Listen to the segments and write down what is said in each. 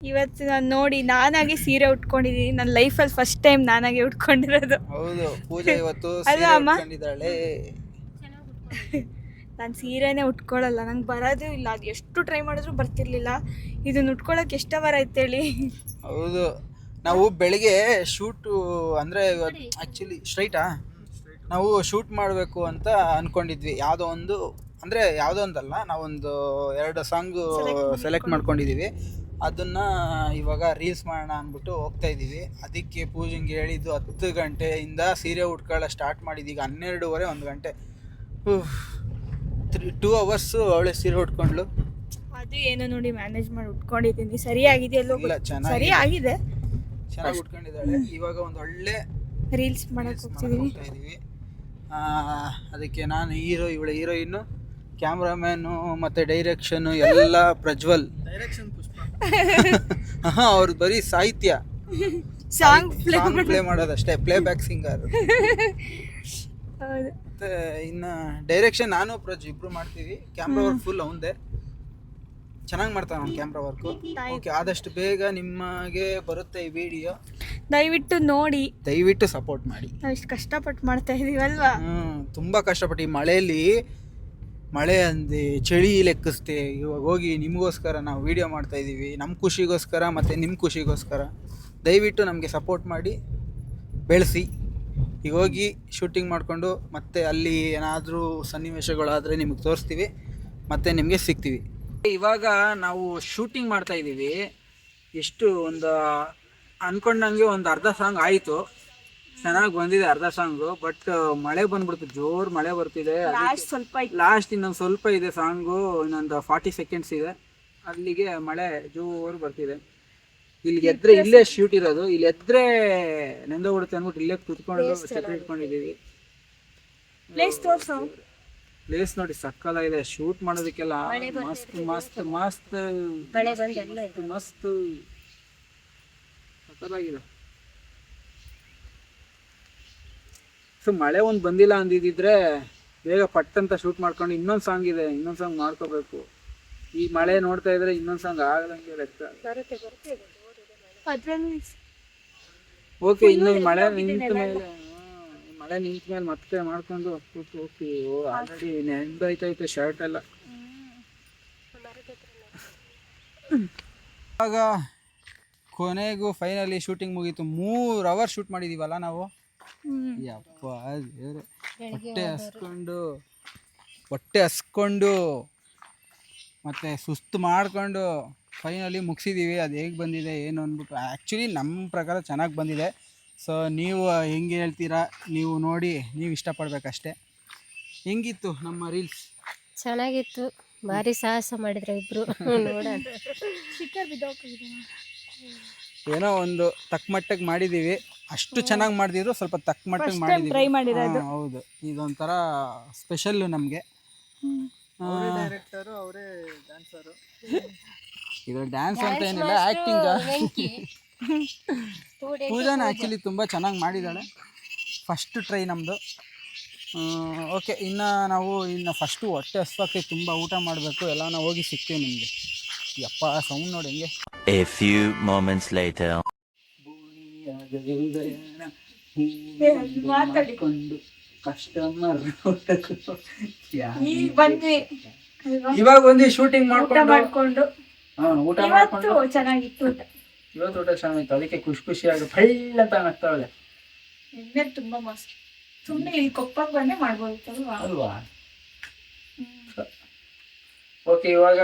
ಇವತ್ತು ನಾನು ನೋಡಿ ನಾನಾಗೆ ಸೀರೆ ಉಟ್ಕೊಂಡಿದ್ದೀನಿ. ನನ್ನ ಲೈಫಲ್ಲಿ ಫಸ್ಟ್ ಟೈಮ್ ನಾನಾಗೆ ಉಟ್ಕೊಂಡಿರೋದು. ಹೌದು, ಪೂಜಾ ಇವತ್ತು ಅಲ್ವಾ ಸೀರೆ ಅಮ್ಮ? ಉಟ್ಕೊಂಡಿದ್ದಾಳೆ. ನಾನು ಸೀರೆನೇ ಉಟ್ಕೊಳ್ಳಲ್ಲ, ನಂಗೆ ಬರೋದು ಇಲ್ಲ. ಅದು ಎಷ್ಟು ಟ್ರೈ ಮಾಡಿದ್ರು ಬರ್ತಿರ್ಲಿಲ್ಲ. ಇದನ್ನ ಉಟ್ಕೊಳ್ಳೋಕೆ ಎಷ್ಟು ಅವರ್ ಆಯ್ತು ಹೇಳಿ. ಹೌದು, ನಾವು ಬೆಳಿಗ್ಗೆ ಶೂಟು ಅಂದರೆ ಆ್ಯಕ್ಚುಲಿ ಸ್ಟ್ರೈಟಾ ನಾವು ಶೂಟ್ ಮಾಡಬೇಕು ಅಂತ ಅಂದ್ಕೊಂಡಿದ್ವಿ. ಯಾವುದೋ ಒಂದು ಅಂದರೆ ಯಾವುದೋ ಒಂದಲ್ಲ, ನಾವೊಂದು 2 ಸಾಂಗು ಸೆಲೆಕ್ಟ್ ಮಾಡ್ಕೊಂಡಿದ್ದೀವಿ. ಅದನ್ನು ಇವಾಗ ರೀಲ್ಸ್ ಮಾಡೋಣ ಅಂದ್ಬಿಟ್ಟು ಹೋಗ್ತಾ ಇದ್ದೀವಿ. ಅದಕ್ಕೆ ಪೂಜೆಗೆ ಹೇಳಿದ್ದು 10 ಗಂಟೆಯಿಂದ ಸೀರೆ ಉಟ್ಕೊಳ್ಳೋ ಸ್ಟಾರ್ಟ್ ಮಾಡಿದ್ದು. ಈಗ 12:30 1 ಗಂಟೆ 2 ಅವರ್ಸು ಅವಳೆ ಸೀರೆ ಉಟ್ಕೊಂಡ್ಲು. ಅದು ಏನೋ ನೋಡಿ ಮ್ಯಾನೇಜ್ ಮಾಡಿ ಉಟ್ಕೊಂಡಿದ್ದೀನಿ. ಸರಿಯಾಗಿದೆ ಅಲ್ಲೋ? ಇಲ್ಲ, ಸರಿ ಆಗಿದೆ, ಚೆನ್ನಾಗಿ ಉಟ್ಕೊಂಡಿದ್ದಾಳೆ. ಇವಾಗ ಒಂದು ಒಳ್ಳೆ ರೀಲ್ಸ್ ಮಾಡಕ್ಕೆ ಹೋಗ್ತಿದ್ದೀವಿ. ಅದಕ್ಕೆ ನಾನು ಹೀರೋ, ಇವಳ ಹೀರೋಯಿನ್ನು, ಕ್ಯಾಮ್ರಾಮ್ಯಾನು ಮತ್ತು ಡೈರೆಕ್ಷನು ಎಲ್ಲ ಪ್ರಜ್ವಲ್. ಅವ್ರದ್ದು ಬರೀ ಸಾಹಿತ್ಯ, ಸಾಂಗ್ ಪ್ಲೇ ಮಾಡೋದಷ್ಟೇ, ಪ್ಲೇ ಬ್ಯಾಕ್ ಸಿಂಗರ್. ಹೌದು. ಮತ್ತು ಇನ್ನು ಡೈರೆಕ್ಷನ್ ನಾನು ಪ್ರಜ್ ಇಬ್ರು ಮಾಡ್ತೀವಿ. ಕ್ಯಾಮ್ರಾ ವರ್ಕ್ ಫುಲ್ ಅವಂದೇ, ಚೆನ್ನಾಗಿ ಮಾಡ್ತಾನೆ ಅವ್ನು ಕ್ಯಾಮ್ರಾ ವರ್ಕು. ಓಕೆ, ಆದಷ್ಟು ಬೇಗ ನಿಮಗೆ ಬರುತ್ತೆ ಈ ವಿಡಿಯೋ. ದಯವಿಟ್ಟು ನೋಡಿ, ದಯವಿಟ್ಟು ಸಪೋರ್ಟ್ ಮಾಡಿ. ನಾವು ಇಷ್ಟು ಕಷ್ಟಪಟ್ಟು ಮಾಡ್ತಾ ಇದೀವಲ್ವಾ? ತುಂಬ ಕಷ್ಟಪಟ್ಟು ಈ ಮಳೆಯಲ್ಲಿ, ಮಳೆ ಅಂದು ಚಳಿ ಲೆಕ್ಕಿಸ್ತೆ ಇವಾಗ ಹೋಗಿ ನಿಮಗೋಸ್ಕರ ನಾವು ವಿಡಿಯೋ ಮಾಡ್ತಾಯಿದ್ದೀವಿ. ನಮ್ಮ ಖುಷಿಗೋಸ್ಕರ ಮತ್ತು ನಿಮ್ಮ ಖುಷಿಗೋಸ್ಕರ. ದಯವಿಟ್ಟು ನಮಗೆ ಸಪೋರ್ಟ್ ಮಾಡಿ ಬೆಳೆಸಿ. ಈಗ ಹೋಗಿ ಶೂಟಿಂಗ್ ಮಾಡಿಕೊಂಡು ಮತ್ತೆ ಅಲ್ಲಿ ಏನಾದರೂ ಸನ್ನಿವೇಶಗಳಾದರೆ ನಿಮಗೆ ತೋರಿಸ್ತೀವಿ, ಮತ್ತು ನಿಮಗೆ ಸಿಗ್ತೀವಿ. ಇವಾಗ ನಾವು ಶೂಟಿಂಗ್ ಮಾಡ್ತಾಯಿದ್ದೀವಿ. ಎಷ್ಟು ಒಂದು ಅಂದ್ಕೊಂಡಂಗೆ ಒಂದು ಅರ್ಧ ಸಾಂಗ್ ಆಯಿತು, ಚೆನ್ನಾಗಿ ಬಂದಿದೆ ಅರ್ಧ ಸಾಂಗು. ಬಟ್ ಮಳೆ ಬಂದ್ಬಿಡ್ತು, ಜೋರು ಮಳೆ ಬರ್ತಿದೆ. ಲಾಸ್ಟ್ ಇನ್ನೊಂದು ಸ್ವಲ್ಪ ಇದೆ ಸಾಂಗು, ಇನ್ನೊಂದು 40 ಸೆಕೆಂಡ್ಸ್ ಇದೆ. ಅಲ್ಲಿಗೆ ಮಳೆ ಜೋರು ಬರ್ತಿದೆ. ಇಲ್ಲಿಗೆ ಎದ್ರೆ ಇಲ್ಲೇ ಶೂಟ್ ಇರೋದು, ಇಲ್ಲಿ ಎದ್ರೆ ನೆಂದೋಗ್ಬಿಡುತ್ತೆ ಅಂದ್ಬಿಟ್ಟು ಇಲ್ಲೇ ಕುತ್ಕೊಂಡು ಛತ್ರಿ ಇಟ್ಕೊಂಡಿದ್ದೀವಿ. ಪ್ಲೇಸ್ ನೋಡಿ ಸಕ್ಕಲಾಗಿದೆ, ಶೂಟ್ ಮಾಡೋದಕ್ಕೆಲ್ಲ ಮಸ್ತ್ ಮಸ್ತ್ ಮಸ್ತ್ ಮಸ್ತ್ ಸಕ್ಕಲಾಗಿದೆ. ಸೊ ಮಳೆ ಒಂದು ಬಂದಿಲ್ಲ ಅಂದಿದ್ರೆ ಬೇಗ ಪಟ್ಟಂತ ಶೂಟ್ ಮಾಡ್ಕೊಂಡು ಇನ್ನೊಂದು ಸಾಂಗ್ ಇದೆ, ಇನ್ನೊಂದು ಸಾಂಗ್ ಮಾಡ್ಕೋಬೇಕು. ಈ ಮಳೆ ನೋಡ್ತಾ ಇದ್ರೆ ಇನ್ನೊಂದು ಸಾಂಗ್ ಆಗದಂಗೆ ಲೆಕ್ಕ. ಓಕೆ, ಇನ್ನು ಈ ಮಳೆ ನಿಂತ ಮೇಲೆ ಮತ್ತೆ ಮಾಡ್ಕೊಂಡು ಹೋಗ್ತೀವಿ. ಆಲ್ರೆಡಿ ನೆಂದೈತೈತೆ ಶರ್ಟ್ ಎಲ್ಲ. ಇವಾಗ ಕೊನೆಗೂ ಫೈನಲಿ ಶೂಟಿಂಗ್ ಮುಗೀತು. 3 ಅವರ್ ಶೂಟ್ ಮಾಡಿದೀವಲ್ಲ ನಾವು. ಯಪ್ಪ, ಹೊಟ್ಟೆ ಹಸ್ಕೊಂಡು ಮತ್ತು ಸುಸ್ತು ಮಾಡಿಕೊಂಡು ಫೈನಲಿ ಮುಗಿಸಿದ್ದೀವಿ. ಅದು ಹೇಗೆ ಬಂದಿದೆ ಏನು ಅಂದ್ಬಿಟ್ಟು ಆ್ಯಕ್ಚುಲಿ ನಮ್ಮ ಪ್ರಕಾರ ಚೆನ್ನಾಗಿ ಬಂದಿದೆ. ಸೊ ನೀವು ಹೆಂಗೆ ಹೇಳ್ತೀರಾ, ನೀವು ನೋಡಿ ನೀವು ಇಷ್ಟಪಡಬೇಕಷ್ಟೆ. ಹೆಂಗಿತ್ತು ನಮ್ಮ ರೀಲ್ಸ್? ಚೆನ್ನಾಗಿತ್ತು, ಭಾರಿ ಸಾಹಸ ಮಾಡಿದ್ರೆ ಇಬ್ರು. ನೋಡೋಣ, ಏನೋ ಒಂದು ತಕ್ಕ ಮಟ್ಟಿಗೆ ಮಾಡಿದ್ದೀವಿ. ಅಷ್ಟು ಚೆನ್ನಾಗಿ ಮಾಡಿದ್ರು, ಸ್ವಲ್ಪ ತಕ್ಕ ಮಟ್ಟಿಗೆ ಮಾಡಿದ್ದೀವಿ. ಹೌದು, ಇದೊಂಥರ ಸ್ಪೆಷಲ್ಲು ನಮಗೆ. ಡೈರೆಕ್ಟರು ಅವರೇ ಡ್ಯಾನ್ಸರು. ಇದು ಡ್ಯಾನ್ಸ್ ಅಂತ ಏನಿಲ್ಲ, ಆ್ಯಕ್ಟಿಂಗ್. ಪೂಜಾನ ಆ್ಯಕ್ಚುಲಿ ತುಂಬ ಚೆನ್ನಾಗಿ ಮಾಡಿದ್ದಾಳೆ. ಫಸ್ಟ್ ಟ್ರೈ ನಮ್ಮದು. ಓಕೆ, ಇನ್ನು ಫಸ್ಟು ಹೊಟ್ಟೆ ಹಸ್ವಾಕೆ ತುಂಬ ಊಟ ಮಾಡಬೇಕು. ಎಲ್ಲ ನಾವು ಹೋಗಿ ಸಿಗ್ತೀವಿ ನಿಮಗೆ. ಯಪ್ಪ, ಸೌಂಡ್ ನೋಡಿ ಹೆಂಗೆ. A few moments later. ಇವಾಗ ಬಂದು ಶೂಟಿಂಗ್ ಮಾಡ್ಕೊಂಡು ಊಟ ಮಾಡ್ಕೊಂಡು ಚೆನ್ನಾಗಿತ್ತು. ಇವತ್ತು ಊಟ ಚೆನ್ನಾಗಿತ್ತು, ಅದಕ್ಕೆ ಖುಷಿಯಾಗಿ ಫೈಲ್ ಅಂತ ಆಗ್ತಾವಳೆ. ತುಂಬಾ ಮಸ್ತ್. ಸುಮ್ಮನೆ ಇಲ್ಲಿ ಕೊಪ್ಪಕ್ಕೆ ಬಂದೇ ಮಾಡ್ಬೋದಿತ್ತಲ್ವಾ ಅಲ್ವಾ? ಓಕೆ, ಇವಾಗ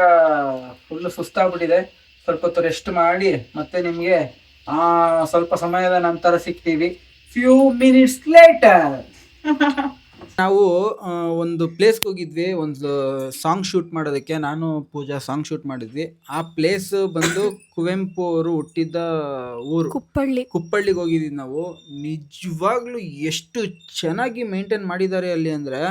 ಫುಲ್ಲು ಸುಸ್ತಾಗ್ಬಿಟ್ಟಿದೆ. ಸ್ವಲ್ಪ ಹೊತ್ತು ರೆಸ್ಟ್ ಮಾಡಿ ಮತ್ತೆ ನಿಮಗೆ ಸ್ವಲ್ಪ ಸಮಯದ ನಂತರ ಸಿಗ್ತೀವಿ. Few minutes later. ನಾವು ಒಂದು ಪ್ಲೇಸ್ಗೆ ಹೋಗಿದ್ವಿ, ಒಂದು ಸಾಂಗ್ ಶೂಟ್ ಮಾಡೋದಕ್ಕೆ. ನಾನು ಪೂಜಾ ಸಾಂಗ್ ಶೂಟ್ ಮಾಡಿದ್ವಿ. ಆ ಪ್ಲೇಸ್ ಬಂದು ಕುವೆಂಪು ಅವರು ಹುಟ್ಟಿದ್ದ ಊರು ಕುಪ್ಪಳ್ಳಿಗೆ ಹೋಗಿದ್ವಿ ನಾವು. ನಿಜವಾಗ್ಲೂ ಎಷ್ಟು ಚೆನ್ನಾಗಿ ಮೇಂಟೈನ್ ಮಾಡಿದ್ದಾರೆ ಅಲ್ಲಿ ಅಂದರೆ,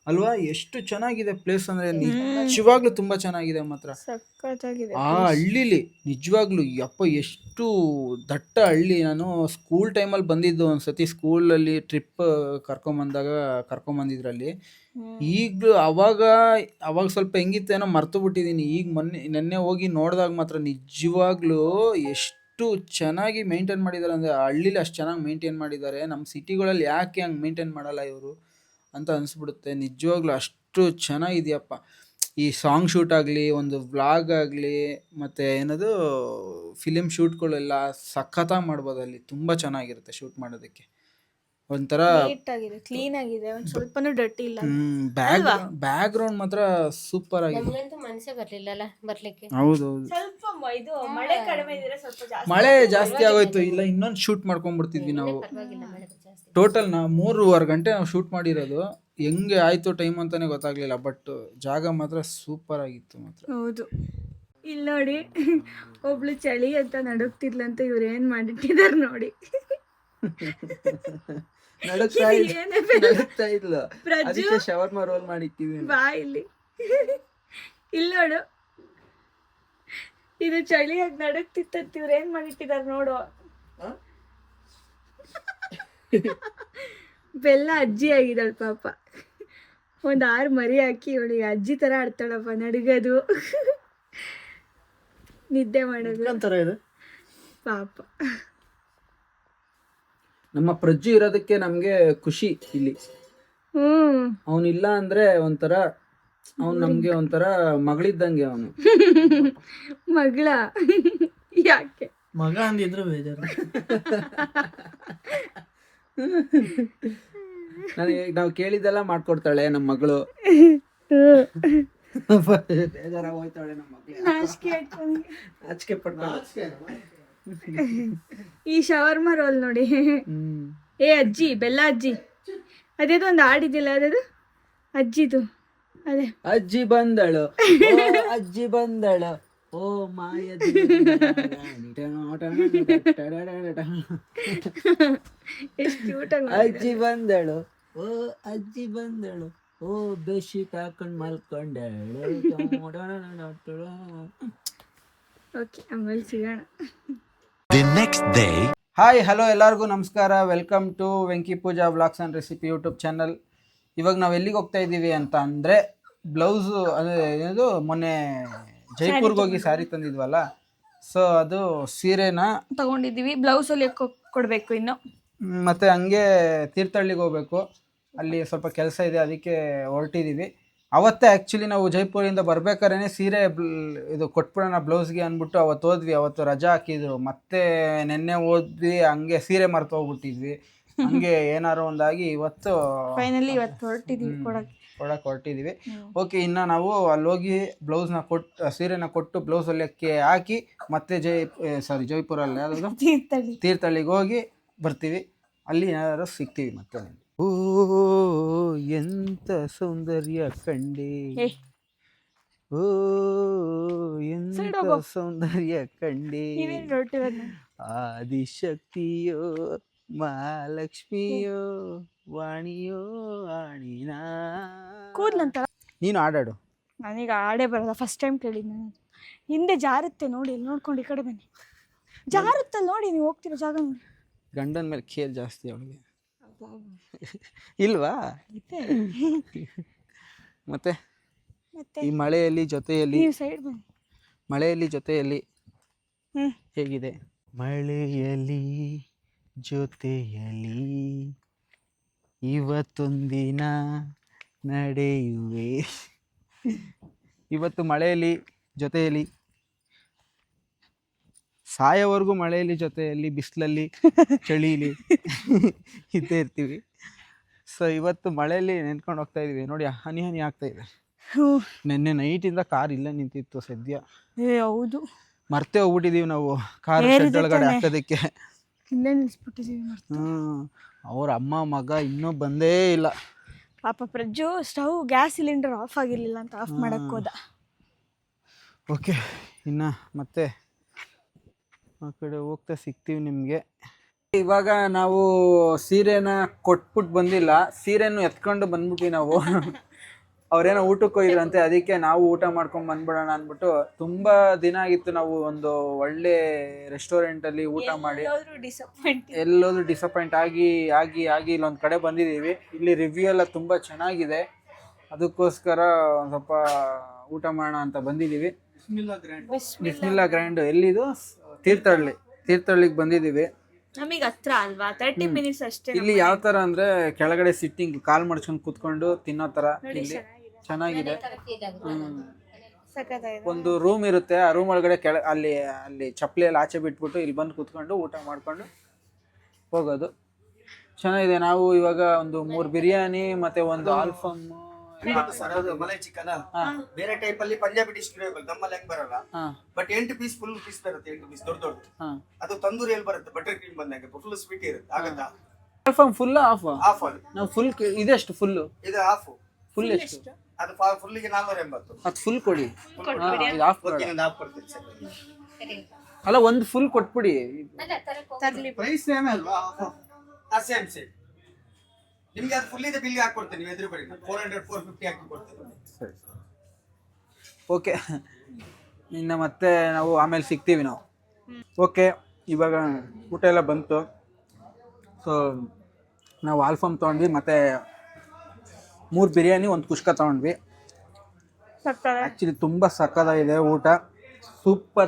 ಅಲ್ವಾ? ಎಷ್ಟು ಚೆನ್ನಾಗಿದೆ ಪ್ಲೇಸ್ ಅಂದ್ರೆ ನಿಜವಾಗ್ಲೂ ತುಂಬಾ ಚೆನ್ನಾಗಿದೆ ಮಾತ್ರ. ಸಖತ್ತಾಗಿದೆ. ಆ ಹಳ್ಳಿಲಿ ನಿಜವಾಗ್ಲೂ ಯಪ್ಪ ಎಷ್ಟು ದಟ್ಟ ಹಳ್ಳಿ. ನಾನು ಸ್ಕೂಲ್ ಟೈಮಲ್ಲಿ ಬಂದಿದ್ದು ಒಂದ್ಸತಿ, ಸ್ಕೂಲಲ್ಲಿ ಟ್ರಿಪ್ ಕರ್ಕೊಂಬಂದಿದ್ರಲ್ಲಿ. ಈಗಲೂ ಅವಾಗ ಸ್ವಲ್ಪ ಹೆಂಗಿತ್ತೇನೋ ಮರ್ತು ಬಿಟ್ಟಿದ್ದೀನಿ. ಈಗ ನೆನ್ನೆ ಹೋಗಿ ನೋಡಿದಾಗ ಮಾತ್ರ ನಿಜವಾಗ್ಲೂ ಎಷ್ಟು ಚೆನ್ನಾಗಿ ಮೇಂಟೈನ್ ಮಾಡಿದ್ದಾರೆ ಅಂದರೆ, ಹಳ್ಳಿಲಿ ಅಷ್ಟು ಚೆನ್ನಾಗಿ ಮೇಂಟೈನ್ ಮಾಡಿದ್ದಾರೆ. ನಮ್ಮ ಸಿಟಿಗಳಲ್ಲಿ ಯಾಕೆ ಹಂಗೆ ಮೇಂಟೈನ್ ಮಾಡಲ್ಲ ಇವರು ಅಂತ ಅನಿಸ್ಬಿಡುತ್ತೆ. ನಿಜವಾಗ್ಲೂ ಅಷ್ಟು ಚೆನ್ನಾಗಿದೆಯಪ್ಪ. ಈ ಸಾಂಗ್ ಶೂಟ್ ಆಗಲಿ, ಒಂದು ವ್ಲಾಗ್ ಆಗಲಿ, ಮತ್ತು ಏನದು ಫಿಲಿಮ್ ಶೂಟ್ಗಳೆಲ್ಲ ಸಖತ್ತಾಗಿ ಮಾಡ್ಬೋದು ಅಲ್ಲಿ. ತುಂಬ ಚೆನ್ನಾಗಿರುತ್ತೆ ಶೂಟ್ ಮಾಡೋದಕ್ಕೆ. ಒಂಥರ ನೀಟಾಗಿದೆ, ಕ್ಲೀನ್ ಆಗಿದೆ, ಒಂದು ಸ್ವಲ್ಪನೂ ಡರ್ಟಿ ಇಲ್ಲ. ಬ್ಯಾಕ್ಗ್ರೌಂಡ್ ಮಾತ್ರ ಸೂಪರ್ ಆಗಿದೆ. ನಮ್ಗಂತೂ ಮನಸ್ಸೇ ಬರ್ಲಿಲ್ಲಲ್ಲ ಬರ್ಲಿಕ್ಕೆ. ಹೌದೌದು, ಸ್ವಲ್ಪ ಇದು ಮಳೆ ಕಡಿಮೆ ಇದ್ರೆ ಸ್ವಲ್ಪ ಜಾಸ್ತಿ. ಮಳೆ ಜಾಸ್ತಿ ಆಗೋಯ್ತು, ಇಲ್ಲ ಇನ್ನೊಂದು ಶೂಟ್ ಮಾಡ್ಕೊಂಡ್ಬಿಡ್ತಿದ್ವಿ ನಾವು. ಪರವಾಗಿಲ್ಲ ಮಳೆ ಜಾಸ್ತಿ. ಟೋಟಲ್ ನಾವು 3.5 ಗಂಟೆ ನಾವು ಶೂಟ್ ಮಾಡಿರೋದು. ಹೆಂಗೆ ಆಯಿತು ಟೈಮ್ ಅಂತಾನೆ ಗೊತ್ತಾಗ್ಲಿಲ್ಲ. ಬಟ್ ಜಾಗ ಮಾತ್ರ ಸೂಪರ್ ಆಗಿತ್ತು ಮಾತ್ರ. ಹೌದು. ಇಲ್ಲಿ ನೋಡಿ, ಒಬ್ಳು ಚಳಿ ಅಂತ ನಡುಕ್ತಿದ್ಲಂತ ಇವ್ರು ಏನ್ ಮಾಡಿಟ್ಟಿದಾರೆ ನೋಡಿ. ನಡುಕ್ತಾ ಇಲ್ಲ, ಪ್ರಜ್ಜು ಅದಕ್ಕೆ ಶವರ್ಮ ರೋಲ್ ಮಾಡಿಟ್ಟಿವಿ. ಬಾ ಇಲ್ಲಿ. ಇಲ್ಲಿ ನೋಡು, ಇದು ಚಳಿಯಾಗಿ ನಡುಕ್ತಿತ್ತಂತ ಇವ್ರು ಏನ್ ಮಾಡಿಟ್ಟಿದಾರೆ ನೋಡು. ಬೆಲ್ಲ ಅಜ್ಜಿ ಆಗಿದ್ದಾಳೆ ಪಾಪ. ಒಂದು 6 ಮರಿ ಹಾಕಿ ಇವಳಿಗೆ ಅಜ್ಜಿ ತರ ಆಡ್ತಾಳಪ್ಪ, ನಡುಗದು, ನಿದ್ದೆ ಮಾಡೋದು ಪಾಪ. ನಮ್ಮ ಪ್ರಜ್ಜು ಇರೋದಕ್ಕೆ ನಮ್ಗೆ ಖುಷಿ ಇಲ್ಲಿ. ಅವನಿಲ್ಲ ಅಂದ್ರೆ ಒಂಥರ ನಮ್ಗೆ ಒಂಥರ ಮಗಳಿದ್ದಂಗೆ ಅವನು. ಮಗಳ ಯಾಕೆ ಮಗ ಅಂದಿದ್ರು ಬೇಜಾರು. ನನಗೆ ನಾವು ಕೇಳಿದ್ದೆಲ್ಲ ಮಾಡ್ಕೊಡ್ತಾಳೆ ನಮ್ಮ ಮಗಳು. ಬೇಜಾರಾಗೋಯ್ತಾಳೆ ನಮ್ಮ ಮಗಳು. ನಾಚಿಕೆ ಪಡ್ತಾಳೆ. ಈ ಶವರ್ಮ ರೋಲ್ ನೋಡಿ. ಏ ಅಜ್ಜಿ, ಬೆಲ್ಲ ಅಜ್ಜಿ, ಅದೇದೋ ಒಂದು ಹಾಡಿದಿಲ್ಲ, ಅದದು ಅಜ್ಜಿದು. ಅದೇ ಅಜ್ಜಿ ಬಂದಳು, ಅಜ್ಜಿ ಬಂದಳು, ಓ ಮಾಯದ ಎಷ್ಟು ಕ್ಯೂಟ್ ಆಗಿ. ಅಜ್ಜಿ ಬಂದಳು, ಓ ಅಜ್ಜಿ ಬಂದಳು, ಓ ಬೆಡ್ಶೀಟ್ ಹಾಕೊಂಡ್ ಮಲ್ಕೊಂಡಳು. ಓಕೆ, ಆಮೇಲೆ ಸಿಗೋಣ. The next day. Hi, hello, ಎಲ್ಲರಿಗೂ ನಮಸ್ಕಾರ. Welcome to Venki Pooja vlogs and recipe YouTube channel. ಇವಾಗ ನಾವು ಎಲ್ಲಿಗೆ ಹೋಗ್ತಾ ಇದ್ದೀವಿ ಅಂತ ಅಂದರೆ, ಬ್ಲೌಸು ಏನದು ಮೊನ್ನೆ ಜೈಪುರ್ಗೆ ಹೋಗಿ ಸ್ಯಾರಿ ತಂದಿದ್ವಲ್ಲ, ಸೊ ಅದು ಸೀರೆನ ತಗೊಂಡಿದ್ದೀವಿ. ಬ್ಲೌಸಲ್ಲಿ ಕೊಡಬೇಕು ಇನ್ನು. ಮತ್ತು ಹಂಗೆ ತೀರ್ಥಹಳ್ಳಿಗೆ ಹೋಗಬೇಕು, ಅಲ್ಲಿ ಸ್ವಲ್ಪ ಕೆಲಸ ಇದೆ, ಅದಕ್ಕೆ ಹೊರಟಿದ್ದೀವಿ. ಅವತ್ತೇ ಆ್ಯಕ್ಚುಲಿ ನಾವು ಜೈಪುರಿಂದ ಬರ್ಬೇಕಾದ್ರೆ ಸೀರೆ ಇದು ಕೊಟ್ಬಿಡೋಣ ಬ್ಲೌಸ್ಗೆ ಅಂದ್ಬಿಟ್ಟು ಅವತ್ತು ಹೋದ್ವಿ. ಅವತ್ತು ರಜಾ ಹಾಕಿದ್ರು, ಮತ್ತೆ ನೆನ್ನೆ ಹೋದ್ವಿ, ಹಂಗೆ ಸೀರೆ ಮರ್ತು ಹೋಗ್ಬಿಟ್ಟಿದ್ವಿ. ಹಂಗೆ ಏನಾರು ಒಂದಾಗಿ ಇವತ್ತು ಫೈನಲಿ ಇವತ್ತು ಹೊರಟಿದ್ದೀವಿ, ಕೊಡಕ್ಕೆ ಹೊರಟಿದ್ದೀವಿ. ಓಕೆ, ಇನ್ನು ನಾವು ಅಲ್ಲಿ ಹೋಗಿ ಬ್ಲೌಸ್ನ ಸೀರೆನ ಕೊಟ್ಟು ಬ್ಲೌಸ್ ಹೊಲಿಯೋಕ್ಕೆ ಹಾಕಿ ಮತ್ತೆ ಜೈಪುರಲ್ಲಿ ಯಾವುದು ತೀರ್ಥಹಳ್ಳಿಗೆ ಹೋಗಿ ಬರ್ತೀವಿ. ಅಲ್ಲಿ ಏನಾದ್ರು ಸಿಗ್ತೀವಿ ಮತ್ತೆ. ಓ ಎಂತ ಸೌಂದರ್ಯ ಕಂಡೆ, ಓ ಎಂತ ಸೌಂದರ್ಯ ಕಂಡೆ, ಆದಿಶಕ್ತಿಯೋ ಮಹಾಲಕ್ಷ್ಮಿಯೋ ವಾಣಿಯೋ ಆಣಿನ. ಕೂದ್ಲಂತ ನೀನು ಹಾಡಾಡು. ನನಗೆ ಹಾಡೇ ಬರಲ್ಲ, ಫಸ್ಟ್ ಟೈಮ್ ಕೇಳಿದ್ದು ನಾನು. ಹಿಂದೆ ಜಾರುತ್ತೆ ನೋಡಿ, ಇಲ್ಲಿ ನೋಡ್ಕೊಂಡು ಈ ಕಡೆ ಬನ್ನಿ. ಜಾರುತ್ತಲ್ಲ ನೋಡಿ, ನೀವು ಹೋಗ್ತಿರೋ ಜಾಗ ನೋಡಿ. ಗಂಡನ ಮೇಲೆ ಕೇರ್ ಜಾಸ್ತಿ ಅವಳಿಗೆ ಇಲ್ವಾ? ಮತ್ತೆ ಈ ಮಳೆಯಲ್ಲಿ ಜೊತೆಯಲ್ಲಿ, ಸೈಡ್ ಬನ್ನಿ. ಮಳೆಯಲ್ಲಿ ಜೊತೆಯಲ್ಲಿ ಹೇಗಿದೆ? ಮಳೆಯಲ್ಲಿ ಜೊತೆಯಲ್ಲಿ ಇವತ್ತೊಂದಿನ ನಡೆಯುವೆ. ಇವತ್ತು ಮಳೆಯಲ್ಲಿ ಜೊತೆಯಲ್ಲಿ, ಸಾಯೋವರೆಗೂ ಮಳೆಯಲ್ಲಿ ಜೊತೆಯಲ್ಲಿ, ಬಿಸಿಲಲ್ಲಿ ಚಳಿಲಿ ಇದ್ದೇ ಇರ್ತೀವಿ. ಸೊ ಇವತ್ತು ಮಳೆಯಲ್ಲಿ ನೆನ್ಕೊಂಡು ಹೋಗ್ತಾ ಇದೀವಿ. ನೋಡಿ, ಹನಿ ಹನಿ ಆಗ್ತಾ ಇದೆ. ನೆನ್ನೆ ನೈಟಿಂದ ಕಾರ್ ಇಲ್ಲೇ ನಿಂತಿತ್ತು ಸದ್ಯ. ಹೌದು, ಮರ್ತೇ ಹೋಗ್ಬಿಟ್ಟಿದೀವಿ ನಾವು ಕಾರ್ ಶೆಡ್ ಒಳಗಡೆ ಹಾಕೋದಕ್ಕೆ. ಅವ್ರ ಅಮ್ಮ ಮಗ ಇನ್ನೂ ಬಂದೇ ಇಲ್ಲ ಪಾಪ. ಪ್ರಜ್ಜು ಸ್ಟವ್ ಗ್ಯಾಸ್ ಸಿಲಿಂಡರ್ ಆಫ್ ಆಗಿರ್ಲಿಲ್ಲ ಅಂತ ಆಫ್ ಮಾಡಕ್ ಹೋದ. ಓಕೆ, ಇನ್ನು ಮತ್ತೆ ಆ ಕಡೆ ಹೋಗ್ತಾ ಸಿಗ್ತೀವಿ ನಿಮಗೆ. ಇವಾಗ ನಾವು ಸೀರೆನ ಕೊಟ್ಬಿಟ್ಟು ಬಂದಿಲ್ಲ, ಸೀರೆನೂ ಎತ್ಕೊಂಡು ಬಂದ್ಬಿಟ್ವಿ ನಾವು. ಅವ್ರೇನೋ ಊಟಕ್ಕೆ ಹೋಗಿದ್ರಂತೆ, ಅದಕ್ಕೆ ನಾವು ಊಟ ಮಾಡ್ಕೊಂಡ್ ಬಂದ್ಬಿಡೋಣ ಅಂದ್ಬಿಟ್ಟು ತುಂಬಾ ದಿನ ಆಗಿತ್ತು ನಾವು ಒಂದು ಒಳ್ಳೆ ರೆಸ್ಟೋರೆಂಟ್ ಅಲ್ಲಿ ಊಟ ಮಾಡಿ ಎಲ್ಲೋದ್ರು ಡಿಸಪಾಯಿಂಟ್ ಆಗಿ ಆಗಿ ಆಗಿ ಇಲ್ಲೊಂದ್ ಕಡೆ ಬಂದಿದೀವಿ. ಇಲ್ಲಿ ರಿವ್ಯೂ ಎಲ್ಲ ತುಂಬಾ ಚೆನ್ನಾಗಿದೆ, ಅದಕ್ಕೋಸ್ಕರ ಒಂದ್ ಸ್ವಲ್ಪ ಊಟ ಮಾಡೋಣ ಅಂತ ಬಂದಿದೀವಿ. ಬಿಸ್ಮಿಲ್ಲಾ ಗ್ರ್ಯಾಂಡ್ ಎಲ್ಲಿದು? ತೀರ್ಥಹಳ್ಳಿಗೆ ಬಂದಿದೀವಿ. ನಮಗೆ ಹತ್ರ ಅಲ್ವಾ, 30 ಮಿನಿಟ್ಸ್ ಅಷ್ಟೇ. ಇಲ್ಲಿ ಯಾವ ತರ ಅಂದ್ರೆ ಕೆಳಗಡೆ ಸಿಟ್ಟಿಂಗ್ ಕಾಲ್ ಮಡ್ಸ್ಕೊಂಡು ಕುತ್ಕೊಂಡು ತಿನ್ನೋ ತರ ಇಲ್ಲಿ ಚೆನ್ನಾಗಿದೆ. ಒಂದು ರೂಮ್ ಇರುತ್ತೆ, ಆ ರೂಮ್ ಒಳಗಡೆ ಅಲ್ಲಿ ಚಪ್ಪಲಿ ಎಲ್ಲ ಆಚೆ ಬಿಟ್ಬಿಟ್ಟು ಇಲ್ಲಿ ಬಂದು ಕುತ್ಕೊಂಡು ಊಟ ಮಾಡ್ಕೊಂಡು ಹೋಗೋದು. ಚೆನ್ನಾಗಿದೆ. ನಾವು ಇವಾಗ ಒಂದು 3 ಬಿರಿಯಾನಿ ಮತ್ತೆ ಒಂದು ಆಲ್ಫಮ್ ಮಲೈ ಚಿಕನ್ ಬೇರೆ ಟೈಪ್ ಅಲ್ಲಿ ಪಂಜಾಬಿ ಡಿಶ್ ನಮ್ಮಲ್ಲಿ ಹೆಂಗ್ ಬರಲ್ಲ, ಬಟ್ 8 ಪೀಸ್ ಫುಲ್ ಪೀಸ್ ಬರುತ್ತೆ. 8 ಪೀಸ್ ದೊಡ್ಡ ಅದು ತಂದೂರಿ ಅಲ್ಲಿ ಬರುತ್ತೆ, ಬಟರ್ ಕ್ರೀಮ್ ಬಂದಾಗ ಫುಲ್ ಸ್ವೀಟ್ ಇರುತ್ತೆ. ಆಗತ್ತಾ? ಆಲ್ಫಮ್ ಫುಲ್ ಆಫ್ ನಾವು ಫುಲ್ ಇದೆಷ್ಟು ಫುಲ್? ಇದು ಹಾಫ್. ಫುಲ್ ಎಷ್ಟು? ಅದು ಫುಲ್ ಗೆ 480. ಅದು ಫುಲ್ ಕೊಡಿ, ಹಾಫ್ ಕೊಡ್ತೀನಿ. ಅಲ್ಲ ಒಂದು ಫುಲ್ ಕೊಟ್ಬಿಡಿ. ಪ್ರೈಸ್ ಸೇಮ್ ಅಲ್ವಾ? ಸೇಮ್ ನಿಮ್ಗೆ ಅದು ಫುಲ್ ಇದೆ ಬಿಲ್ ಹಾಕೊಡ್ತೀನಿ, ನೀವು ಎದುರುಗಡೆ 400-450 ಹಾಕಿ ಕೊಡ್ತೀನಿ. ಸರಿ, ಓಕೆ. ಇನ್ನು ಮತ್ತೆ ನಾವು ಆಮೇಲೆ ಸಿಗ್ತೀವಿ ನಾವು. ಓಕೆ, ಇವಾಗ ಊಟ ಎಲ್ಲ ಬಂತು. ಸೊ ನಾವು ಆಲ್ಫಮ್ ತೊಗೊಂಡ್ವಿ, ಮತ್ತು 3 ಬಿರಿಯಾನಿ, 1 ಕುಷ್ಕ ತೊಗೊಂಡ್ವಿ. ಆ್ಯಕ್ಚುಲಿ ತುಂಬ ಸಕ್ಕತ್ತಾಗಿದೆ ಊಟ,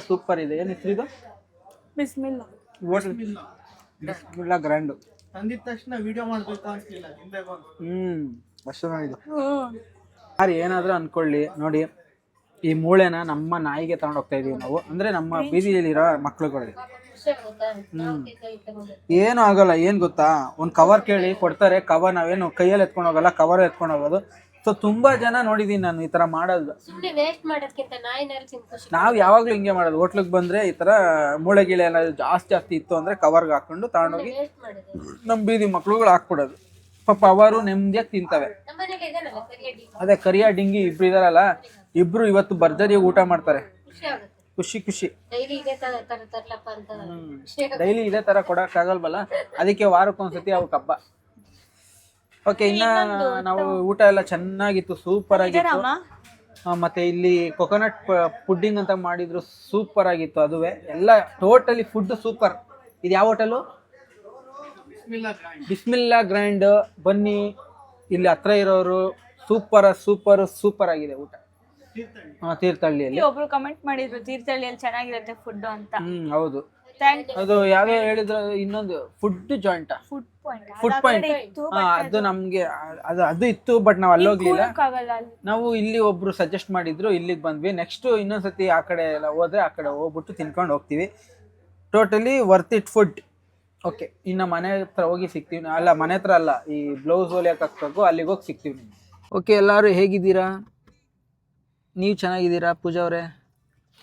ಸೂಪರ್ ಇದೆ. ಏನು ಹೆಸರು ಇದು? ಬಿಸ್ಮಿಲ್ಲಾ ಗ್ರ್ಯಾಂಡು. ತಂದಿದ ತಕ್ಷಣ ವಿಡಿಯೋ ಮಾಡ್ಬೇಕು ಅನ್ಸಲಿಲ್ಲ, ತಿನ್ಬೇಕು. ಅಷ್ಟು ನೋಡಿದ್ದು. ಯಾರು ಏನಾದರೂ ಅಂದ್ಕೊಳ್ಳಿ, ನೋಡಿ ಈ ಮೂಳೆನ ನಮ್ಮ ನಾಯಿಗೆ ತಗೊಂಡು ಹೋಗ್ತಾ ಇದೀವಿ ನಾವು, ಅಂದರೆ ನಮ್ಮ ಬೀದಿಯಲ್ಲಿರೋ ಮಕ್ಳುಗಳಿಗೆ. ಏನೂ ಆಗೋಲ್ಲ. ಏನು ಗೊತ್ತಾ, ಒಂದು ಕವರ್ ಕೇಳಿ ಕೊಡ್ತಾರೆ. ಕವರ್ ನಾವೇನು ಕೈಯಲ್ಲಿ ಎತ್ಕೊಂಡು ಹೋಗಲ್ಲ, ಕವರ್ ಎತ್ಕೊಂಡು ಹೋಗೋದು. ಸೊ ತುಂಬಾ ಜನ ನೋಡಿದೀನಿ ನಾನು ಈ ತರ ಮಾಡೋದು. ನಾವು ಯಾವಾಗ್ಲೂ ಹಿಂಗೆ ಮಾಡೋದು. ಹೋಟ್ಲಿಗೆ ಬಂದ್ರೆ ಈ ತರ ಮೂಳೆ ಗಿಳೆ ಎಲ್ಲ ಜಾಸ್ತಿ ಇತ್ತು ಅಂದ್ರೆ ಕವರ್ಗೆ ಹಾಕೊಂಡು ತಗೊಂಡೋಗಿ ನಮ್ಮ ಬೀದಿ ಮಕ್ಳುಗಳು ಹಾಕ್ಬಿಡೋದು. ಪಾಪ ಅವರು ನೆಮ್ಮದಿಯಾಗಿ ತಿಂತವೆ. ಅದೇ ಕರಿಯ ಡಿಂಗಿ ಇಬ್ರು ಇದಾರಲ್ಲ, ಇಬ್ರು ಇವತ್ತು ಭರ್ಜರಿಯಾಗಿ ಊಟ ಮಾಡ್ತಾರೆ. ಖುಷಿ. ಡೈಲಿ ಇದೇ ತರ ಕೊಡಕ್ ಆಗಲ್ವಲ್ಲ, ಅದಕ್ಕೆ ವಾರಕ್ಕೊಂದ್ಸತಿ ಅವಕ್ಕೆ ಹಬ್ಬ. ಓಕೆ, ಇನ್ನ ನಾವು ಊಟ ಎಲ್ಲ ಚೆನ್ನಾಗಿತ್ತು, ಸೂಪರ್ ಆಗಿತ್ತು. ಮತ್ತೆ ಇಲ್ಲಿ ಕೊಕೊನಟ್ ಪುಡ್ಡಿಂಗ್ ಅಂತ ಮಾಡಿದ್ರು, ಸೂಪರ್ ಆಗಿತ್ತು. ಅದುವೇ ಎಲ್ಲ ಟೋಟಲಿ ಫುಡ್ ಸೂಪರ್. ಇದು ಯಾವ ಹೋಟೆಲು? ಬಿಸ್ಮಿಲ್ಲಾ ಗ್ರ್ಯಾಂಡ್. ಬನ್ನಿ, ಇಲ್ಲಿ ಹತ್ರ ಇರೋರು. ಸೂಪರ್ ಆಗಿದೆ ಊಟ. ತೀರ್ಥಹಳ್ಳಿಯಲ್ಲಿ ಒಬ್ರು ಕಮೆಂಟ್ ಮಾಡಿದ್ರು ತೀರ್ಥಹಳ್ಳಿಯಲ್ಲಿ ಚೆನ್ನಾಗಿರುತ್ತೆ ಫುಡ್ ಅಂತ. ಹೌದು. ಅದು ಯಾವ್ಯಾವ ಹೇಳಿದ್ರು, ಇನ್ನೊಂದು ಫುಡ್ ಜಾಯಿಂಟ್, ಫುಡ್ ಪಾಯಿಂಟ್. ಅದು ನಮ್ಗೆ ಅದು ಇತ್ತು, ಬಟ್ ನಾವು ಅಲ್ಲೋಗ್ಲಿಲ್ಲ. ನಾವು ಇಲ್ಲಿ ಒಬ್ರು ಸಜೆಸ್ಟ್ ಮಾಡಿದ್ರು, ಇಲ್ಲಿಗೆ ಬಂದ್ವಿ. ನೆಕ್ಸ್ಟ್ ಇನ್ನೊಂದ್ಸತಿ ಆ ಕಡೆ ಎಲ್ಲ ಹೋದ್ರೆ ಆ ಕಡೆ ಹೋಗ್ಬಿಟ್ಟು ತಿನ್ಕೊಂಡು ಹೋಗ್ತೀವಿ. Totally worth it food. Okay, ಇನ್ನು ಮನೆ ಹತ್ರ ಹೋಗಿ ಸಿಗ್ತೀವಿ. ಅಲ್ಲ, ಮನೆ ಹತ್ರ ಅಲ್ಲ, ಈ ಬ್ಲೌಸ್ ಹೊಲಿಯಕ್ಕೆ ಹಾಕ್ಬೇಕು, ಅಲ್ಲಿಗೆ ಹೋಗಿ ಸಿಗ್ತೀವಿ. ಓಕೆ, ಎಲ್ಲರೂ ಹೇಗಿದ್ದೀರಾ? ನೀವು ಚೆನ್ನಾಗಿದ್ದೀರಾ ಪೂಜಾ ಅವರೇ?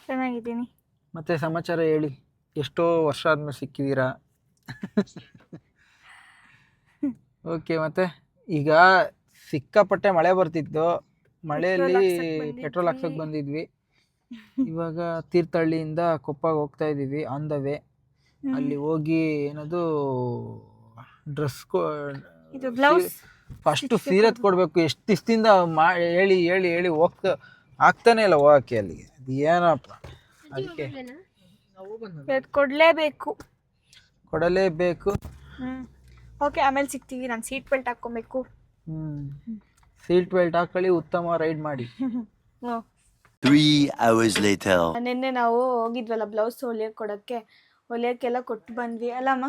ಚೆನ್ನಾಗಿದ್ದೀನಿ. ಮತ್ತೆ ಸಮಾಚಾರ ಹೇಳಿ, ಎಷ್ಟೋ ವರ್ಷ ಆದ್ಮೇಲೆ ಸಿಕ್ಕಿದ್ದೀರಾ. ಓಕೆ, ಮತ್ತೆ ಈಗ ಸಿಕ್ಕಾಪಟ್ಟೆ ಮಳೆ ಬರ್ತಿತ್ತು. ಮಳೆಯಲ್ಲಿ ಪೆಟ್ರೋಲ್ ಹಾಕ್ಸೋಕೆ ಬಂದಿದ್ವಿ. ಇವಾಗ ತೀರ್ಥಹಳ್ಳಿಯಿಂದ ಕೊಪ್ಪಗೆ ಹೋಗ್ತಾ ಇದ್ದೀವಿ, ಆನ್ ದ ವೇ. ಅಲ್ಲಿ ಹೋಗಿ ಏನದು ಡ್ರೆಸ್ ಫಸ್ಟ್ ಸೀರೆ ಕೊಡ್ಬೇಕು. ಎಷ್ಟು ದಿವಸದಿಂದ ಹೇಳಿ ಆಗ್ತಾನೆ ಇಲ್ಲ ಹೋಗಕ್ಕೆ ಅಲ್ಲಿಗೆ. ಅದು ಏನಪ್ಪ, ಅದಕ್ಕೆ ಕೊಡಲೇಬೇಕು. ಓಕೆ, ಆಮೇಲೆ ಸಿಗ್ತೀವಿ. ನಾನು ಸೀಟ್ ಬೆಲ್ಟ್ ಹಾಕ್ಕೊಬೇಕು. ಸೀಟ್ ಬೆಲ್ಟ್ ಹಾಕೊಳ್ಳಿ, ಉತ್ತಮ ರೈಡ್ ಮಾಡಿ. 3 hours later. ನಿನ್ನೆ ನಾವು ಹೋಗಿದ್ವಲ್ಲ ಬ್ಲೌಸ್ ಹೊಲಿಯಕ್ಕೆಲ್ಲ ಕೊಟ್ಟು ಬಂದ್ವಿ ಅಲ್ಲಮ್ಮ.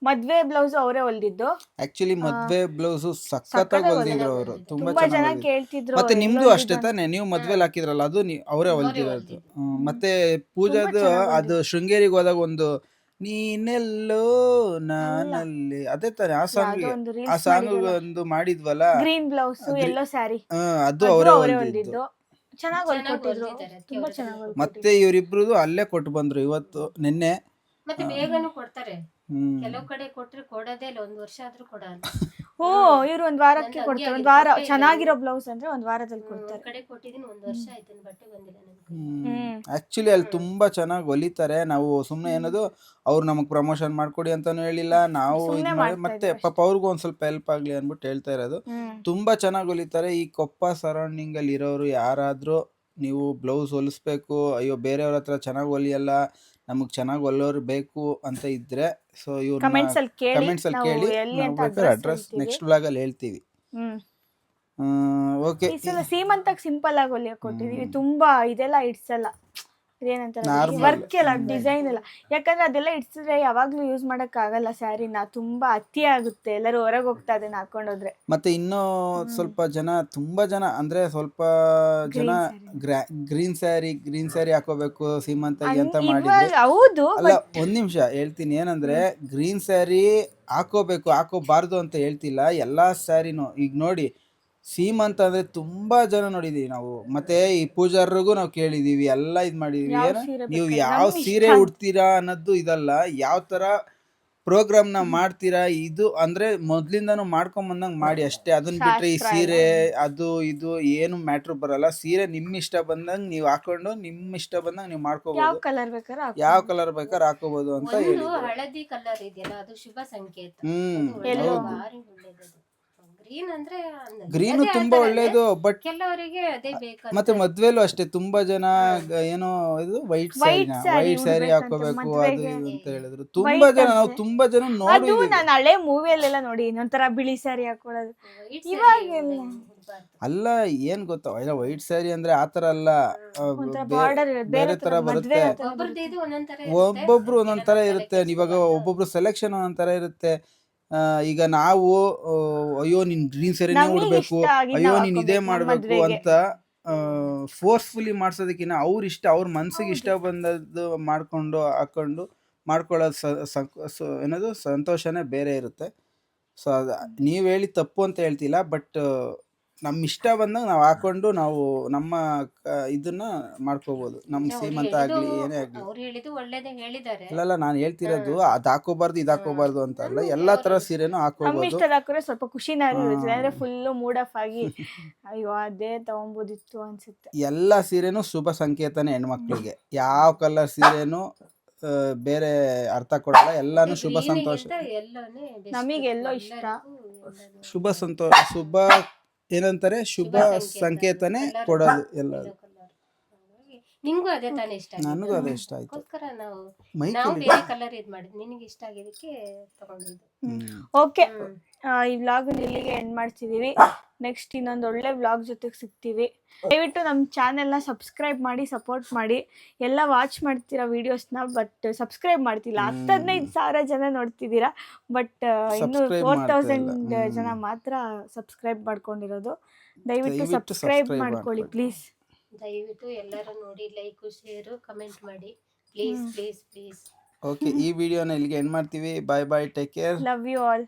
ಮದ್ವೆ ಬ್ಲೌಸ್ ಅವರೇ ಹೊಲ್ದಿದ್ದು. ಆಕ್ಚುಲಿ ಮದ್ವೆ ಬ್ಲೌಸ್ ಸಖತ್ತಾಗಿ ಹೊಲ್ದಿದ್ರು ಅವರು, ತುಂಬಾ ಜನ ಚೆನ್ನಾಗಿ. ಕೇಳ್ತಿದ್ರು. ಮತ್ತೆ ನಿಮ್ದು ಅಷ್ಟೇ ತಾನೆ, ನೀವು ಮದ್ವೆಲಿ ಹಾಕಿದ್ರಲ್ಲ, ಅದು ಅವರೇ ಹೊಲ್ದಿರೋದು. ಮತ್ತೆ ಪೂಜಾದು ಅದು ಶೃಂಗೇರಿಗೆ ಹೋದಾಗ ಒಂದು ನೀನೆಲ್ಲೋ ನಾನಲ್ಲಿ, ಅದೇ ತಾನೆ ಆ ಸಾಂಗ್ ಒಂದು ಮಾಡಿದ್ವಲ್ಲ, ಗ್ರೀನ್ ಬ್ಲೌಸ್ ಯೆಲ್ಲೋ ಸ್ಯಾರಿ, ಅದು ಅವರೇ ಹೊಲ್ದಿದ್ದು. ಚೆನ್ನಾಗಿ ಹೊಲ್ಕೊಟ್ಟಿದ್ರು, ತುಂಬಾ ಚೆನ್ನಾಗಿ. ಮತ್ತೆ ಇವರಿಬ್ರದು ಅಲ್ಲೇ ಕೊಟ್ಟು ಬಂದ್ರು ಇವತ್ತು ನಿನ್ನೆ. ಮತ್ತೆ ಬೇಗನೂ ಕೊಡ್ತಾರೆ. ಕೆಲವು ಕಡೆ ಕೊಟ್ರೆ ಕೊಡೋದೇ ಇಲ್ಲ, 1 ವರ್ಷ ಆದ್ರೂ ಕೊಡಲ್ಲ. ಓ ಇವ್ರು ಒಂದ್ ವಾರಕ್ಕೆ ಕೊಡ್ತಾರೆ, ಒಂದ್ ವಾರ ಚೆನ್ನಾಗಿರೋ ಬ್ಲೌಸ್ ಅಂದ್ರೆ ಒಂದ್ ವಾರದಲ್ಲಿ ಕೊಡ್ತಾರೆ. ಕಡೆ ಕೊಟ್ಟಿದ್ದೀನಿ, 1 ವರ್ಷ ಆಯ್ತು ಬಟ್ಟೆ ಬಂದಿಲ್ಲ ನನಗೆ. ಆಕ್ಚುಲಿ ಅಲ್ಲಿ ತುಂಬಾ ಚೆನ್ನಾಗಿ ಹೊಲಿತಾರೆ. ನಾವು ಸುಮ್ಮನೆ ಏನದು ಅವ್ರು ನಮಗೆ ಪ್ರಮೋಷನ್ ಮಾಡ್ಕೊಡಿ ಅಂತಾನು ಹೇಳಿಲ್ಲ, ನಾವು ಇದು ಮಾಡಿ ಮತ್ತೆ ಪಾಪ ಅವ್ರಿಗೂ ಒಂದ್ ಸ್ವಲ್ಪ ಹೆಲ್ಪ್ ಆಗ್ಲಿ ಅನ್ಬಿಟ್ಟು ಹೇಳ್ತಾ ಇರೋದು. ತುಂಬಾ ಚೆನ್ನಾಗಿ ಹೊಲಿತಾರೆ. ಈ ಕೊಪ್ಪ ಸರೌಂಡಿಂಗ್ ಅಲ್ಲಿ ಇರೋರು ಯಾರಾದ್ರೂ ನೀವು ಬ್ಲೌಸ್ ಹೊಲಿಸ್ಬೇಕು, ಅಯ್ಯೋ ಬೇರೆಯವ್ರ ಹತ್ರ ಚೆನ್ನಾಗಿ ಹೊಲಿಯಲ್ಲ, ನಮಗ್ ಚೆನ್ನಾಗಿ ಹೊಲಿಯೋರು ಬೇಕು ಅಂತ ಇದ್ರೆ ಸೊ ಇವ್ರು ಕಮೆಂಟ್ಸ್ ಅಲ್ಲಿ ಕೇಳಿ ನಾವು ಬೇಕಾದ್ರೆ ಅಡ್ರೆಸ್ ನೆಕ್ಸ್ಟ್ ವ್ಲಾಗ್ ಅಲ್ಲಿ ಹೇಳ್ತೀವಿ. ಓಕೆ, ಈ ಸಲ ಸೀಮಂತಕ್ಕೆ ಸಿಂಪಲ್ ಆಗಿ ಹೊಲಿಯಕ್ ಕೊಟ್ಟಿದೀವಿ. ತುಂಬಾ ಇದೆಲ್ಲ ಇಡ್ಸಲ್ಲ, ಇದೇನಂತಾರೆ ವರ್ಕ್ ಎಲ್ಲ ಡಿಸೈನ್ ಎಲ್ಲ, ಯಾಕಂದ್ರೆ ಅದೆಲ್ಲ ಇಡ್ಸಿದ್ರೆ ಯಾವಾಗ್ಲೂ ಯೂಸ್ ಮಾಡಕ್ ಆಗಲ್ಲ ಸ್ಯಾರಿನ, ತುಂಬಾ ಅತಿ ಆಗುತ್ತೆ. ಎಲ್ಲರೂ ಹೊರಗೆ ಹೋಗ್ತಾ ಅದನ್ನ ಹಾಕೊಂಡೋದ್ರೆ. ಮತ್ತೆ ಇನ್ನೂ ಸ್ವಲ್ಪ ಜನ, ತುಂಬಾ ಜನ ಅಂದ್ರೆ ಸ್ವಲ್ಪ ಜನ ಗ್ರೀನ್ ಸ್ಯಾರಿ ಹಾಕೋಬೇಕು ಸೀಮಂತಾಗಿ ಅಂತ ಮಾಡಿದ್ರು. ಹೌದು, ಅಲ್ಲ ಒಂದ್ ನಿಮಿಷ ಹೇಳ್ತೀನಿ. ಏನಂದ್ರೆ ಗ್ರೀನ್ ಸ್ಯಾರಿ ಹಾಕೋಬಾರ್ದು ಅಂತ ಹೇಳ್ತಿಲ್ಲ, ಎಲ್ಲಾ ಸ್ಯಾರಿನೂ. ಈಗ ನೋಡಿ ಸೀಮಂತ ಅಂದ್ರೆ ತುಂಬಾ ಜನ ನೋಡಿದೀವಿ ನಾವು, ಮತ್ತೆ ಈ ಪೂಜಾರಿಗೂ ನಾವು ಕೇಳಿದೀವಿ, ಎಲ್ಲ ಇದ್ ಮಾಡಿದೀವಿ. ನೀವು ಯಾವ ಸೀರೆ ಉಡ್ತೀರಾ ಅನ್ನೋದು ಇದಲ್ಲ, ಯಾವ ತರ ಪ್ರೋಗ್ರಾಮ್ ನ ಮಾಡ್ತೀರಾ ಇದು ಅಂದ್ರೆ ಮೊದ್ಲಿಂದಾನು ಮಾಡ್ಕೊಂಡ್ ಬಂದಂಗ್ ಮಾಡಿ ಅಷ್ಟೇ. ಅದನ್ನ ಬಿಟ್ರೆ ಈ ಸೀರೆ ಅದು ಇದು ಏನು ಮ್ಯಾಟ್ರ್ ಬರಲ್ಲ. ಸೀರೆ ನಿಮ್ ಇಷ್ಟ ಬಂದಂಗ್ ನೀವು ಹಾಕೊಂಡು ನಿಮ್ ಇಷ್ಟ ಬಂದಂಗ್ ನೀವು ಮಾಡ್ಕೋಬಹುದು, ಯಾವ ಕಲರ್ ಬೇಕಾದ್ರೆ ಹಾಕೋಬಹುದು ಅಂತ ಹೇಳಿ. ಹಳದಿ ಕಲರ್ ಇದೆಯಲ್ಲ ಅದು ಶುಭ ಸಂಕೇತ. ಗ್ರೀನ್ ಅಂದ್ರೆ ಗ್ರೀನು ತುಂಬಾ ಒಳ್ಳೇದು, ಬಟ್ ಕೆಲವರಿಗೆ ಅದೇ ಬೇಕು. ಮತ್ತೆ ಮದ್ವೆಲೂ ಅಷ್ಟೇ ತುಂಬಾ ಜನ ಏನೋ ಇದು ವೈಟ್ ಸ್ಯಾರಿ ಹಾಕೋಬೇಕು ಅದು ಇದು ಅಂತ ಹೇಳಿದ್ರು. ತುಂಬಾ ಜನ ನಾವು ತುಂಬಾ ಜನ ನೋಡಿದೀವಿ. ನಾನು ಹಳೆ ಮೂವಿಯಲ್ಲೆಲ್ಲ ನೋಡಿ ಇನ್ನೊಂಥರ ಬಿಳಿ ಸ್ಯಾರಿ ಹಾಕೊಳ್ಳೋದು. ಇವಾಗೆಲ್ಲ ಅಲ್ಲ ಏನ್ ಗೊತ್ತಾ, ವೈಟ್ ಸ್ಯಾರಿ ಅಂದ್ರೆ ಆತರ ಅಲ್ಲ, ಬೇರೆ ತರ ಬರುತ್ತೆ. ಒಬ್ಬೊಬ್ರು ಒಂದೊಂದ್ ತರ ಇರುತ್ತೆ. ಇವಾಗ ಒಬ್ಬೊಬ್ರು ಸೆಲೆಕ್ಷನ್ ಒಂದೊಂದ್ ತರ ಇರುತ್ತೆ. ಈಗ ನಾವು ಅಯ್ಯೋ ನೀನ್ ಗ್ರೀನ್ ಸ್ಯಾರಿನೇ ಉಡ್ಬೇಕು, ಅಯ್ಯೋ ನೀನ್ ಇದೇ ಮಾಡ್ಬೇಕು ಅಂತ ಫೋರ್ಸ್ಫುಲಿ ಮಾಡ್ಸೋದಕ್ಕಿಂತ ಅವ್ರ ಮನ್ಸಿಗೆ ಇಷ್ಟ ಬಂದದ್ದು ಹಾಕೊಂಡು ಮಾಡ್ಕೊಳ್ಳೋದು ಏನದು ಸಂತೋಷನೇ ಬೇರೆ ಇರುತ್ತೆ. ಸೊ ನೀವ್ ಹೇಳಿ ತಪ್ಪು ಅಂತ ಹೇಳ್ತಿಲ್ಲ, ಬಟ್ ನಮ್ ಇಷ್ಟ ಬಂದಾಗ ನಾವು ಹಾಕೊಂಡು ನಾವು ನಮ್ಮ ಇದನ್ನ ಮಾಡ್ಕೋಬಹುದು. ನಮ್ ಸೀಮಂತ ಆಗ್ಲಿ ಏನೇ ಆಗ್ಲಿ. ಅಲ್ಲ ನಾನು ಹೇಳ್ತಿರೋದು ಅದ್ ಹಾಕೋಬಾರ್ದು ಇದ್ ಹಾಕೋಬಾರ್ದು ಅಂತ ಅಲ್ಲ, ಎಲ್ಲಾ ತರ ಸೀರೆನೂ ಹಾಕೋಬಹುದು. ಸ್ವಲ್ಪ ಖುಷಿನಾಗಿ ಇರುತ್ತೆ, ಅಂದ್ರೆ ಫುಲ್ ಮೂಡ್ ಆಫ್ ಆಗಿ ಅಯ್ಯೋ ಅದೇ ತಗೊಂಬೋದಿತ್ತು ಅನ್ಸುತ್ತೆ. ಎಲ್ಲಾ ಸೀರೆನೂ ಶುಭ ಸಂಕೇತನೇ ಹೆಣ್ಮಕ್ಳಿಗೆ. ಯಾವ ಕಲರ್ ಸೀರೆನೂ ಬೇರೆ ಅರ್ಥ ಕೊಡಲ್ಲ, ಎಲ್ಲಾನು ಶುಭ ಸಂತೋಷ. ನಮಗೆಲ್ಲೋ ಇಷ್ಟ, ಶುಭ ಏನಂತಾರೆ, ಶುಭ ಸಂಕೇತನೇ ಕೊಡೋದು ಎಲ್ಲರೂ. ನಿಂಗೂ ಅದೇ ತಾನೇ ಇಷ್ಟ? ನನಗೂ ಅದೇ ಇಷ್ಟ ಆಯ್ತು. ನಾವು ಬೇರೆ ಕಲರ್ ಇದ್ ಮಾಡಿದ್ವಿ, ನಿನಗೆ ಇಷ್ಟ ಆಗಿದ್ದಕ್ಕೆ ತಗೊಂಡಿದ್ದು. ಓಕೆ, ಈ ವ್ಲಾಗ್ ಇಲ್ಲಿಗೆ ಎಂಡ್ ಮಾಡ್ತಿದೀವಿ. ನೆಕ್ಸ್ಟ್ ಇನ್ನೊಂದು ಒಳ್ಳೆ ವ್ಲಾಗ್ ಜೊತೆಗೆ ಸಿಗ್ತೀವಿ. ದಯವಿಟ್ಟು ನಮ್ಮ ಚಾನೆಲ್ನ ಸಬ್ಸ್ಕ್ರೈಬ್ ಮಾಡಿ ಸಪೋರ್ಟ್ ಮಾಡಿ. ಎಲ್ಲ ವಾಚ್ ಮಾಡ್ತೀರಾ ವಿಡಿಯೋಸ್ನ, ಬಟ್ ಸಬ್ಸ್ಕ್ರೈಬ್ ಮಾಡ್ತಿಲ್ಲ. 15,000 ಜನ ನೋಡ್ತಿದ್ದೀರಾ, ಬಟ್ ಇನ್ನು 4,000 ಜನ ಮಾತ್ರ ಸಬ್ಸ್ಕ್ರೈಬ್ ಮಾಡ್ಕೊಂಡಿರೋದು. ದಯವಿಟ್ಟು ಸಬ್ಸ್ಕ್ರೈಬ್ ಮಾಡ್ಕೊಳ್ಳಿ ಪ್ಲೀಸ್. ದಯವಿಟ್ಟು ಎಲ್ಲರೂ ನೋಡಿ, ಲೈಕ್ ಶೇರ್ ಕಮೆಂಟ್ ಮಾಡಿ ಪ್ಲೀಸ್ ಪ್ಲೀಸ್ ಪ್ಲೀಸ್. ಓಕೆ, ಈ ವಿಡಿಯೋನ ಇಲ್ಲಿಗೆ ಎಂಡ್ ಮಾಡ್ತೀವಿ. Bye bye, take care, love you all.